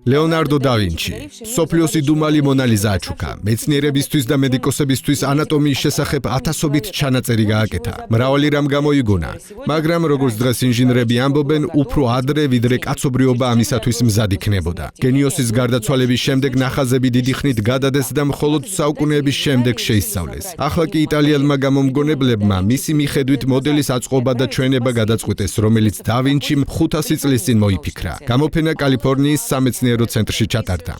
ლეონარდო და ვინჩი სოფლიოსი დუმალი მონალიზა აჩუქა. მეცნიერებისთვის და მედიკოსებისთვის ანატომიის შესახებ ათასობით ჩანაწერი გააკეთა. მრავალი რამ გამოიგონა, მაგრამ როგორც დღეს ინჟინრები ამბობენ, უფრო ადრე ვიდრე კაცობრიობა ამისათვის მზად იქნებოდა. გენიოსის გარდაცვალების შემდეგ ნახაზები დიდი ხნით გადადეს და მხოლოდ საუკუნეების შემდეგ შეისწავლეს. ახლა კი იტალიელმა გამომგონებლებმა მისი მიხედვით მოდელის აწყობა და ჩვენება გადაწყვიტეს, რომელიც და ვინჩიმ 500 წლის წინ მოიფიქრა. გამოფენა კალიფორნიის სამეცნიერო ცენტრში ჩატარდა.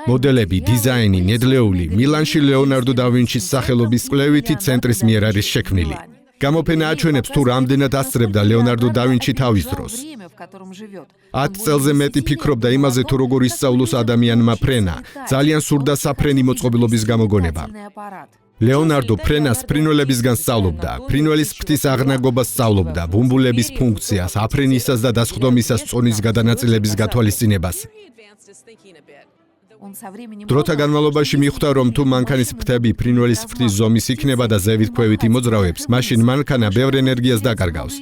მოდელები, დიზაინი, ნედლეული მილანში ლეონარდო და ვინჩის სახელობის კვლევითი ცენტრის მიერ არის შექმნილი. გამოფენა აჩვენებს თუ რამდენად ასწრებდა ლეონარდო და ვინჩი თავის დროს. 10 წელზე მეტი ფიქრობდა იმაზე თუ როგორ ისწავლოს ადამიანმა ფრენა. ძალიან სურდა საფრენი მოწყობილობის გამოგონება. ლეონარდო ფრენას ფრინველებისგან სწავლობდა, ფრინველის ფრთის აღნაგობას სწავლობდა, ბუმბულების ფუნქციას, აფრენისას და დასხდომისას წონის გადანაწილების გათვალისწინებას. დროთა განმავლობაში მიხვდა, რომ თუ მანქანის ფრთები ფრინველის ფრთის ზომის იქნება და ზევით ქვევით იმოძრავებს, მაშინ მანქანა ბევრ ენერგიას დაკარგავს.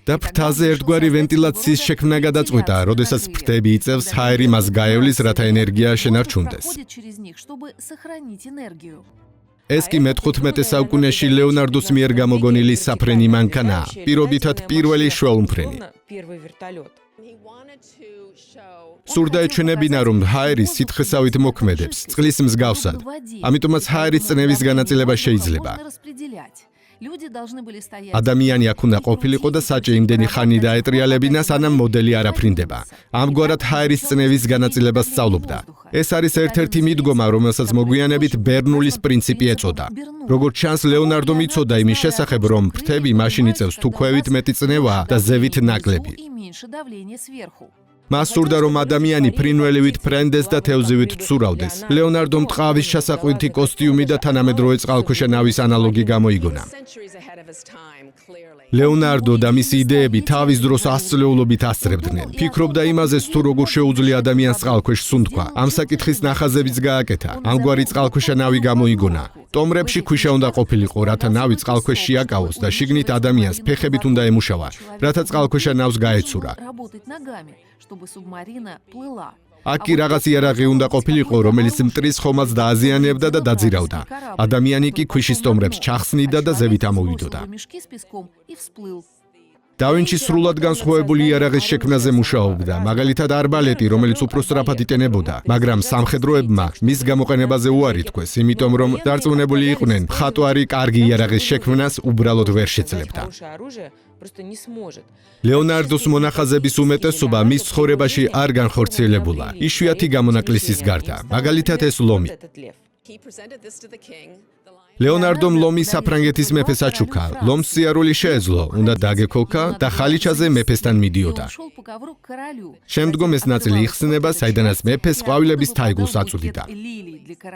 და ფრთაზე ერთგვარი ვენტილაციის შექმნა გადაწყვიტა, როდესაც ფრთები იწევს, ჰაერი მას გაევლის, რათა ენერგია შენარჩუნდეს. ეს კი მე-15 საუკუნეში ლეონარდოს მიერ გამოგონილი საფრენი მანქანაა, პირობითად პირველი შვეულმფრენი. სურდა ეჩვენებინა, რომ ჰაერი სითხესავით მოქმედებს, წყლის მსგავსად. ამიტომაც ჰაერის წნევის განაწილება შეიძლება. ადამიანი აქ უნდა ყოფილიყო და საჭე იმდენი ხანი დაეტრიალებინა, სანამ მოდელი არ აფრინდება. ამგვარად ჰაერის წნევის განაწილებას სწავლობდა. ეს არის ერთ-ერთი მიდგომა, რომელსაც მოგვიანებით ბერნულის პრინციპი ეწოდა. როგორც ჩანს, ლეონარდომ იცოდა იმის შესახებ, რომ ფრთები მაშინ იწევს თუ ქვევით მეტი წნევაა და ზევით ნაკლები. მას სურდა, რომ ადამიანი ფრინველივით ფრენდეს და თევზივით ცურავდეს. ლეონარდომ ტყავის ჩასაყვითი კოსტიუმი და თანამედროვე წყალქვეშა ნავის ანალოგი გამოიგონა. ლეონარდო და მისი იდეები თავის დროს ასწლეულობით ასწრებდნენ. ფიქრობდა იმაზეც, თუ როგორ შეუძლია ადამიანს წყალქვეშ სუნთქვა. ამ საკითხის ნახაზებიც გააკეთა. ამგვარი წყალქვეშა ნავი გამოიგონა. ტომრებში ქვიშა უნდა ყოფილიყო, რათა ნავი წყალქვეშ შეაკავოს და შიგნით ადამიანს ფეხებით უნდა ემუშავა, რათა წყალქვეშა ნავს გაეცურა. აქ კი რაღაც იარაღი უნდა ყოფილიყო, რომელიც მტრის ხომას დააზიანებდა და დაძირავდა. ადამიანი კი ქვიშის ტომრებს ჩახსნიდა და ზევით ამოვიდოდა. და ვინჩი სრულად განსხვავებული იარაღის შექმნაზე მუშაობდა, მაგალითად არბალეტი, რომელიც უფრო სწრაფად იტენებოდა, მაგრამ სამხედროებმა მის გამოყენებაზე უარი თქვეს, იმიტომ რომ დარწმუნებული იყვნენ, მხატვარი კარგი იარაღის შექმნას უბრალოდ ვერ შეძლებდა. ლეონარდოს მონახაზების უმეტესობა მის ცხოვრებაში არ განხორციელებულა, იშვიათი გამონაკლისის გარდა, მაგალითად ეს ლომი. ლეონარდომ ლომი საფრანგეთის მეფეს აჩუქა, ლომს სიარული შეეძლო, უნდა დაგექოლქა და ხალიჩაზე მეფესთან მიდიოდა. შემდგომ ეს ნაწილი იხსნება, საიდანაც მეფეს ყვავილების თაიგულს აწვდიდა.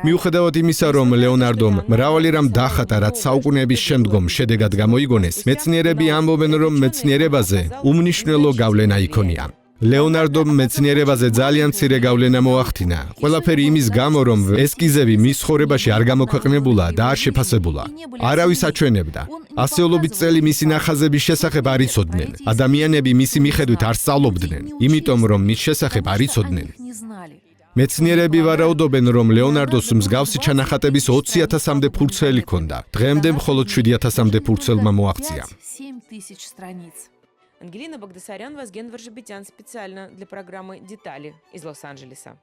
მიუხედავად იმისა, რომ ლეონარდომ მრავალი რამ დახატა, რაც საუკუნეების შემდგომ შედეგად გამოიგონეს, მეცნიერები ამბობენ, რომ მეცნიერებაზე უმნიშვნელო გავლენა იქონია. ლეონარდომ მეცნიერებაზე ძალიან მცირე გავლენა მოახდინა. ყველაფერი იმის გამო, რომ ესკიზები მის ცხოვრებაში არ გამოქვეყნებულა და არ შეფასებულა. არავის აჩვენებდა. ასეულობით წელი მისი ნახაზების შესახებ არ იცოდნენ. ადამიანები მისი მიხედვით არ სწავლობდნენ, იმიტომ რომ მის შესახებ არ იცოდნენ. მეცნიერები ვარაუდობენ, რომ ლეონარდოს მსგავსი ჩანახატების 20,000-მდე ფურცელი ჰქონდა. დღემდე მხოლოდ 7,000-მდე ფურცელმა მოაღწია. Ангелина Багдасарян, Вазген Варжибетян, специально для программы «Детали» из Лос-Анджелеса.